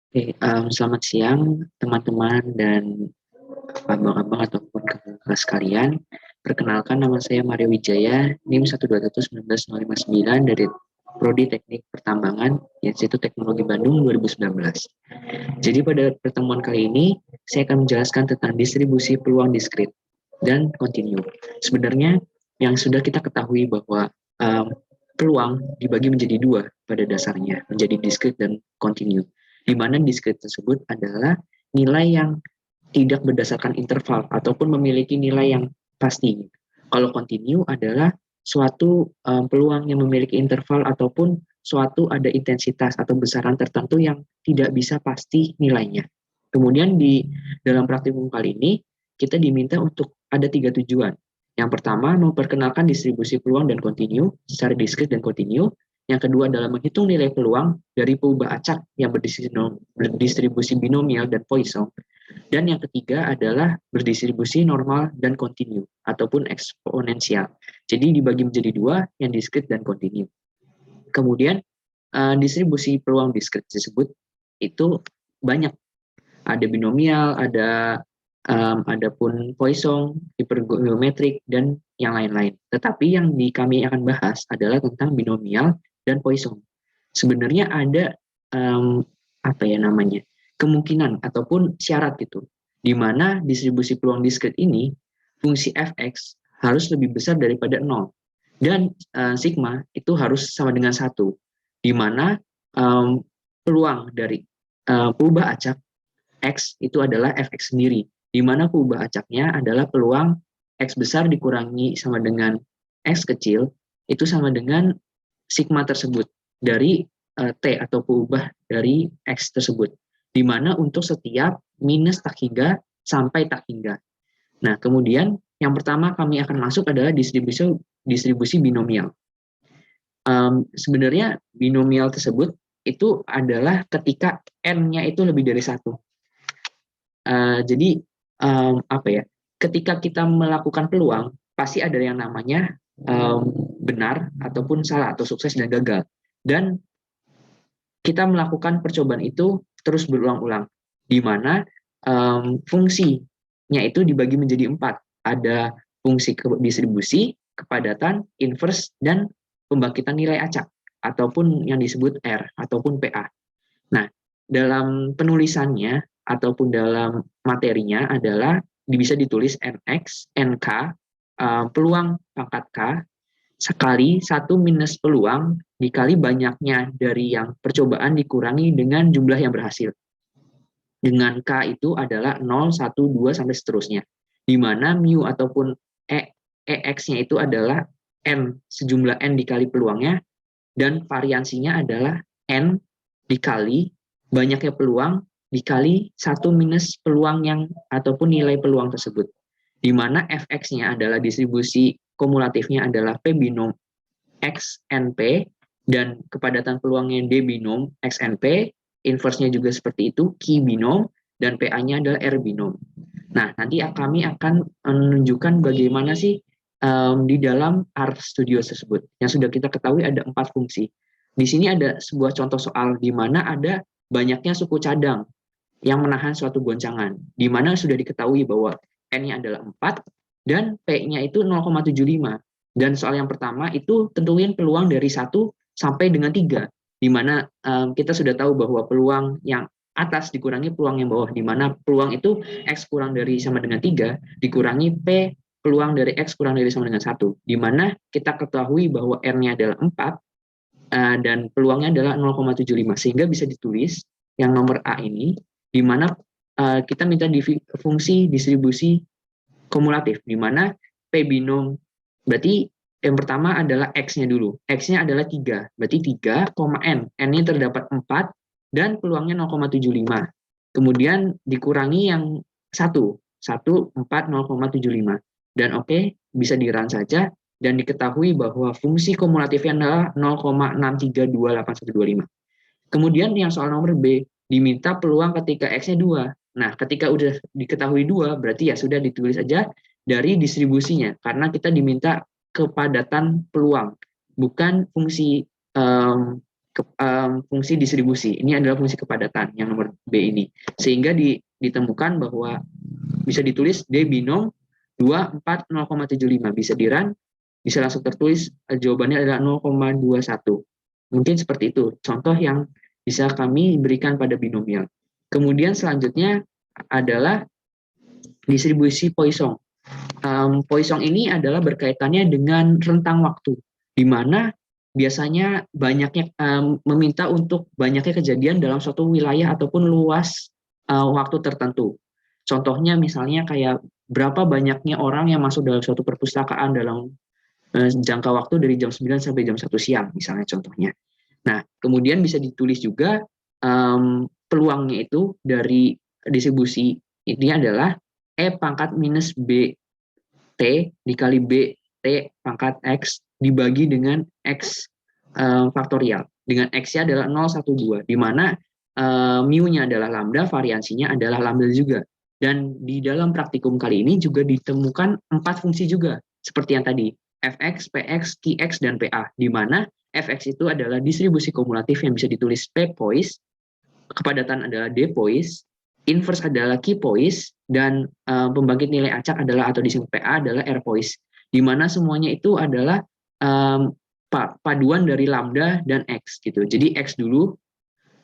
Oke, selamat siang teman-teman dan abang-abang ataupun kakak sekalian. Perkenalkan, nama saya Mario Wijaya, NIM 1219159 dari Prodi Teknik Pertambangan, Institut Teknologi Bandung 2019. Jadi pada pertemuan kali ini, saya akan menjelaskan tentang distribusi peluang diskrit dan kontinu. Sebenarnya yang sudah kita ketahui bahwa peluang dibagi menjadi dua pada dasarnya, menjadi diskrit dan kontinu. Di mana diskrit tersebut adalah nilai yang tidak berdasarkan interval ataupun memiliki nilai yang pasti. Kalau kontinu adalah suatu peluang yang memiliki interval ataupun suatu ada intensitas atau besaran tertentu yang tidak bisa pasti nilainya. Kemudian di dalam praktikum kali ini kita diminta untuk ada 3 tujuan. Yang pertama, memperkenalkan distribusi peluang dan kontinu secara diskrit dan kontinu. Yang kedua adalah menghitung nilai peluang dari peubah acak yang berdistribusi binomial dan Poisson. Dan yang ketiga adalah berdistribusi normal dan kontinu ataupun eksponensial. Jadi dibagi menjadi dua, yang diskrit dan kontinu. Kemudian distribusi peluang diskrit tersebut itu banyak. Ada binomial, ada pun Poisson, hipergeometrik, dan yang lain-lain. Tetapi yang kami akan bahas adalah tentang binomial dan Poisson. Sebenarnya ada apa ya namanya, kemungkinan ataupun syarat gitu, di mana distribusi peluang diskrit ini fungsi fx harus lebih besar daripada 0 dan sigma itu harus sama dengan 1, di mana peluang dari peubah acak x itu adalah fx sendiri, di mana peubah acaknya adalah peluang x besar dikurangi sama dengan x kecil itu sama dengan sigma tersebut dari T atau peubah dari X tersebut, di mana untuk setiap minus tak hingga sampai tak hingga. Nah, kemudian yang pertama kami akan masuk adalah distribusi binomial. Sebenarnya binomial tersebut itu adalah ketika N-nya itu lebih dari 1. Jadi, apa ya, ketika kita melakukan peluang, pasti ada yang namanya benar ataupun salah, atau sukses dan gagal. Dan kita melakukan percobaan itu terus berulang-ulang, di mana fungsinya itu dibagi menjadi 4. Ada fungsi distribusi, kepadatan, inverse, dan pembangkitan nilai acak, ataupun yang disebut R, ataupun PA. Nah, dalam penulisannya, ataupun dalam materinya adalah bisa ditulis NX, NK, peluang pangkat K, sekali 1 minus peluang dikali banyaknya dari yang percobaan dikurangi dengan jumlah yang berhasil. Dengan K itu adalah 0, 1, 2, sampai seterusnya. Di mana mu ataupun EX-nya itu adalah N, sejumlah N dikali peluangnya, dan variansinya adalah N dikali banyaknya peluang dikali 1 minus peluang yang ataupun nilai peluang tersebut. Di mana fx-nya adalah distribusi kumulatifnya adalah P binom XNP, dan kepadatan peluangnya D binom XNP, inverse-nya juga seperti itu, Q binom, dan PA-nya adalah R binom. Nah, nanti kami akan menunjukkan bagaimana sih di dalam R Studio tersebut. Yang sudah kita ketahui ada 4 fungsi. Di sini ada sebuah contoh soal di mana ada banyaknya suku cadang yang menahan suatu goncangan, di mana sudah diketahui bahwa N-nya adalah 4 dan P-nya itu 0,75. Dan soal yang pertama itu tentuin peluang dari 1 sampai dengan 3, di mana kita sudah tahu bahwa peluang yang atas dikurangi peluang yang bawah, di mana peluang itu X kurang dari sama dengan 3 dikurangi P peluang dari X kurang dari sama dengan 1, di mana kita ketahui bahwa R-nya adalah 4 dan peluangnya adalah 0,75, sehingga bisa ditulis yang nomor A ini, di mana kita minta fungsi distribusi kumulatif, di mana P binom, berarti yang pertama adalah X-nya dulu. X-nya adalah 3, berarti 3, N. N-nya terdapat 4, dan peluangnya 0,75. Kemudian dikurangi yang 1, 4, 0,75. Dan oke, bisa di-run saja, dan diketahui bahwa fungsi kumulatifnya adalah 0,6328125. Kemudian yang soal nomor B, diminta peluang ketika X-nya 2. Nah, ketika udah diketahui 2, berarti ya sudah ditulis aja dari distribusinya, karena kita diminta kepadatan peluang, bukan fungsi fungsi distribusi. Ini adalah fungsi kepadatan yang nomor B ini. Sehingga ditemukan bahwa bisa ditulis D binom 2, 4, 0,75. Bisa di-run, bisa langsung tertulis jawabannya adalah 0,21. Mungkin seperti itu. Contoh yang bisa kami berikan pada binomial. Kemudian selanjutnya adalah distribusi Poisson. Poisson ini adalah berkaitannya dengan rentang waktu, di mana biasanya banyaknya meminta untuk banyaknya kejadian dalam suatu wilayah ataupun luas waktu tertentu. Contohnya misalnya kayak berapa banyaknya orang yang masuk dalam suatu perpustakaan dalam jangka waktu dari jam 9 sampai jam 1 siang, misalnya contohnya. Nah, kemudian bisa ditulis juga peluangnya itu dari distribusi ini adalah E pangkat minus B T dikali B T pangkat X dibagi dengan X faktorial. Dengan X-nya adalah 0, 1, 2, di mana mu-nya adalah lambda, variansinya adalah lambda juga. Dan di dalam praktikum kali ini juga ditemukan 4 fungsi juga, seperti yang tadi, Fx, Px, Qx, dan Pa, di mana Fx itu adalah distribusi kumulatif yang bisa ditulis P poise, kepadatan adalah D poise, inverse adalah Q poise, dan pembangkit nilai acak adalah atau disebut PA adalah R poise, di mana semuanya itu adalah paduan dari lambda dan X gitu. Jadi X dulu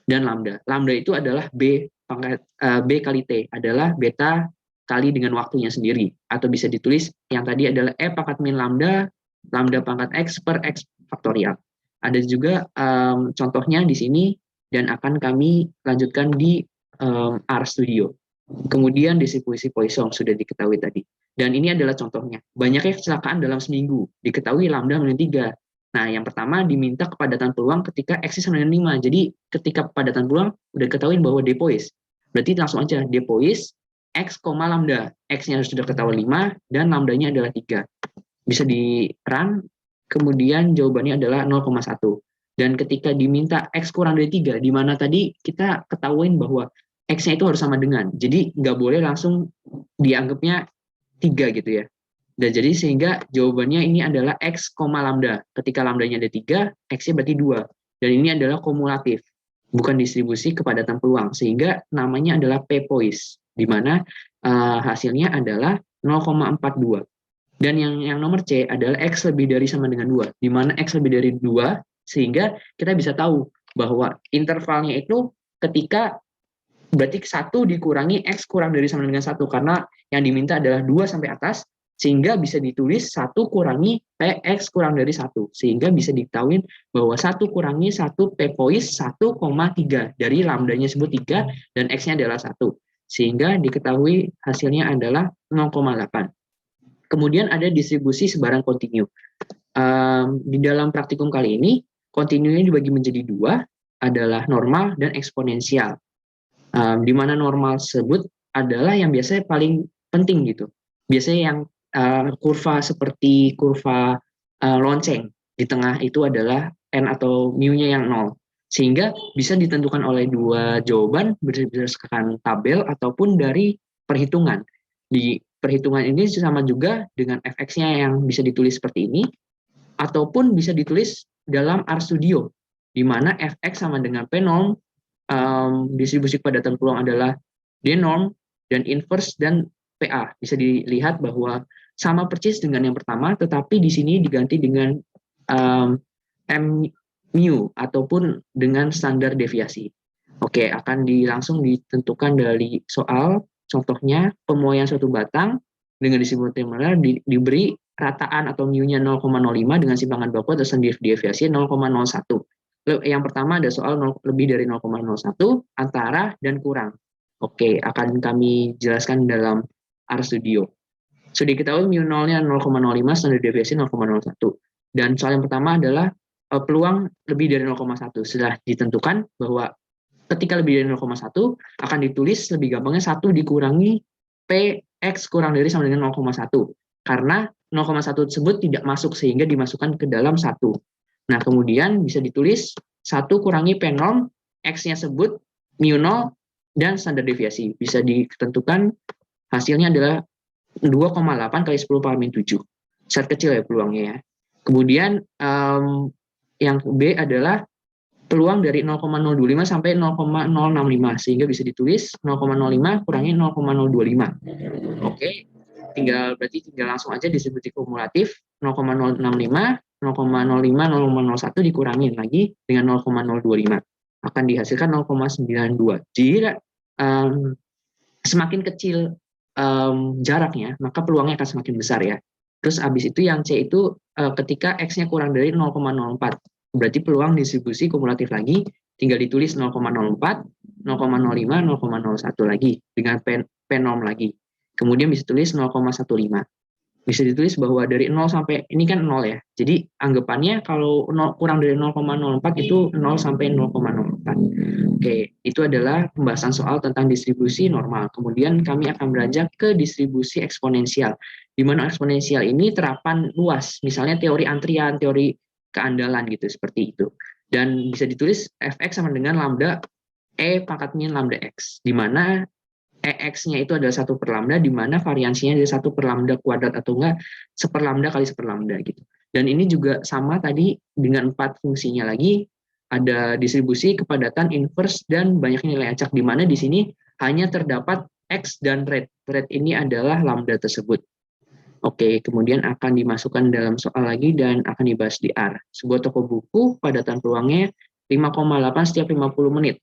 dan lambda. Lambda itu adalah B pangkat B kali T adalah beta kali dengan waktunya sendiri, atau bisa ditulis yang tadi adalah E pangkat min lambda, lambda pangkat X per X faktorial. Ada juga contohnya di sini dan akan kami lanjutkan di RStudio. Kemudian distribusi Poisson sudah diketahui tadi. Dan ini adalah contohnya. Banyaknya kecelakaan dalam seminggu. Diketahui lambda min 3. Nah, yang pertama diminta kepadatan peluang ketika X sama dengan 5. Jadi ketika kepadatan peluang udah ketahuin bahwa D poise. Berarti langsung aja D poise X, lambda. X-nya sudah ketahuan 5 dan lambdanya adalah 3. Bisa di-run, kemudian jawabannya adalah 0,1. Dan ketika diminta X kurang dari 3, di mana tadi kita ketahuin bahwa X-nya itu harus sama dengan. Jadi nggak boleh langsung dianggapnya 3 gitu ya. Dan jadi sehingga jawabannya ini adalah X, lambda. Ketika lambdanya ada 3, X-nya berarti 2. Dan ini adalah kumulatif, bukan distribusi kepadatan peluang. Sehingga namanya adalah P poise, di mana hasilnya adalah 0,42. Dan yang nomor C adalah X lebih dari sama dengan 2, di mana X lebih dari 2, sehingga kita bisa tahu bahwa intervalnya itu ketika berarti 1 dikurangi X kurang dari sama dengan 1, karena yang diminta adalah 2 sampai atas, sehingga bisa ditulis 1 kurangi PX kurang dari 1, sehingga bisa diketahui bahwa 1 kurangi 1 P poise 1,3, dari lambdanya sebut 3 dan X-nya adalah 1, sehingga diketahui hasilnya adalah 0,8. Kemudian ada distribusi sebarang kontinu. Di dalam praktikum kali ini, kontinunya dibagi menjadi 2, adalah normal dan eksponensial. Di mana normal tersebut adalah yang biasanya paling penting gitu. Biasanya yang kurva seperti kurva lonceng, di tengah itu adalah n atau mu-nya yang 0. Sehingga bisa ditentukan oleh 2 jawaban berdasarkan tabel ataupun dari perhitungan. Di perhitungan ini sama juga dengan fx-nya yang bisa ditulis seperti ini, ataupun bisa ditulis dalam RStudio, di mana fx sama dengan p norm, distribusi kepadatan peluang adalah d norm, dan inverse dan PA. Bisa dilihat bahwa sama persis dengan yang pertama, tetapi di sini diganti dengan mu ataupun dengan standar deviasi. Oke, akan langsung ditentukan dari soal. Contohnya, pemuaian suatu batang dengan distribusi molar diberi rataan atau mu-nya 0,05 dengan simpangan baku atau standar deviasi 0,01. Yang pertama ada soal lebih dari 0,01, antara, dan kurang. Oke, akan kami jelaskan dalam RStudio. Sudah diketahui mu 0-nya 0,05, standar deviasi 0,01. Dan soal yang pertama adalah peluang lebih dari 0,1. Setelah ditentukan bahwa ketika lebih dari 0,1 akan ditulis lebih gampangnya 1 dikurangi PX kurang dari sama dengan 0,1. Karena 0,1 tersebut tidak masuk sehingga dimasukkan ke dalam 1. Nah, kemudian bisa ditulis 1 kurangi P norm, X-nya sebut mu 0 dan standar deviasi. Bisa ditentukan hasilnya adalah 2,8 kali 10 power min 7. Sangat kecil ya peluangnya ya. Kemudian yang B adalah peluang dari 0,025 sampai 0,065, sehingga bisa ditulis 0,05 kurangi 0,025. Oke, berarti tinggal langsung aja distribusi kumulatif 0,065, 0,05, 0,01 dikurangin lagi dengan 0,025. Akan dihasilkan 0,92. Jika semakin kecil jaraknya, maka peluangnya akan semakin besar ya. Terus habis itu yang C itu ketika X-nya kurang dari 0,04. Berarti peluang distribusi kumulatif lagi, tinggal ditulis 0,04, 0,05, 0,01 lagi dengan penom lagi. Kemudian bisa tulis 0,15. Bisa ditulis bahwa dari 0 sampai, ini kan 0 ya. Jadi anggapannya kalau 0, kurang dari 0,04 itu 0 sampai 0,04. Oke, itu adalah pembahasan soal tentang distribusi normal. Kemudian kami akan beranjak ke distribusi eksponensial. Di mana eksponensial ini terapan luas, misalnya teori antrian, teori keandalan gitu, seperti itu. Dan bisa ditulis fx sama dengan lambda E pangkat min lambda X, di mana EX-nya itu adalah 1 per lambda, di mana variansinya adalah 1 per lambda kuadrat atau enggak 1 lambda kali 1 lambda gitu. Dan ini juga sama tadi dengan 4 fungsinya lagi, ada distribusi, kepadatan, inverse, dan banyaknya nilai acak, di mana di sini hanya terdapat X dan rate. Rate ini adalah lambda tersebut. Oke, kemudian akan dimasukkan dalam soal lagi dan akan dibahas di R. Sebuah toko buku, padatan peluangnya 5,8 setiap 50 menit.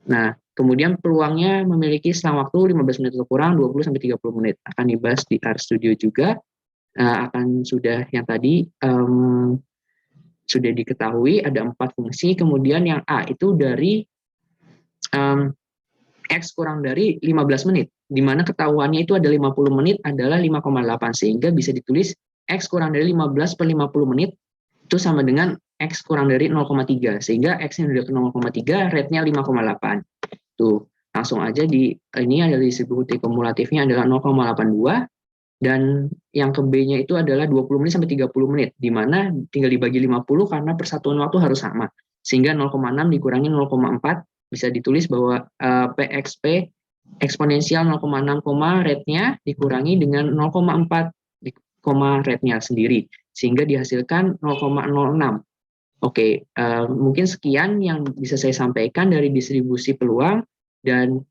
Nah, kemudian peluangnya memiliki selang waktu 15 menit atau kurang, 20-30 menit. Akan dibahas di R Studio juga. Akan sudah yang tadi sudah diketahui ada 4 fungsi. Kemudian yang A itu dari X kurang dari 15 menit, di mana ketahuannya itu ada 50 menit adalah 5,8, sehingga bisa ditulis X kurang dari 15 per 50 menit itu sama dengan X kurang dari 0,3, sehingga X yang udah ke 0,3, rate-nya 5,8. Tuh, langsung aja ini adalah distribusi kumulatifnya adalah 0,82, dan yang ke B-nya itu adalah 20 menit sampai 30 menit, di mana tinggal dibagi 50 karena persatuan waktu harus sama. Sehingga 0,6 dikurangi 0,4, bisa ditulis bahwa PXP eksponensial 0,6, rate-nya dikurangi dengan 0,4, rate-nya sendiri, sehingga dihasilkan 0,06. Oke, mungkin sekian yang bisa saya sampaikan dari distribusi peluang, dan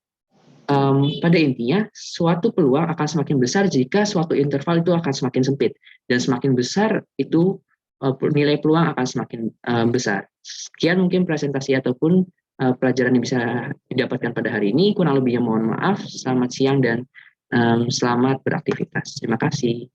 pada intinya suatu peluang akan semakin besar jika suatu interval itu akan semakin sempit, dan semakin besar itu nilai peluang akan semakin besar. Sekian mungkin presentasi ataupun pelajaran yang bisa didapatkan pada hari ini. Kurang lebihnya mohon maaf. Selamat siang dan selamat beraktivitas. Terima kasih.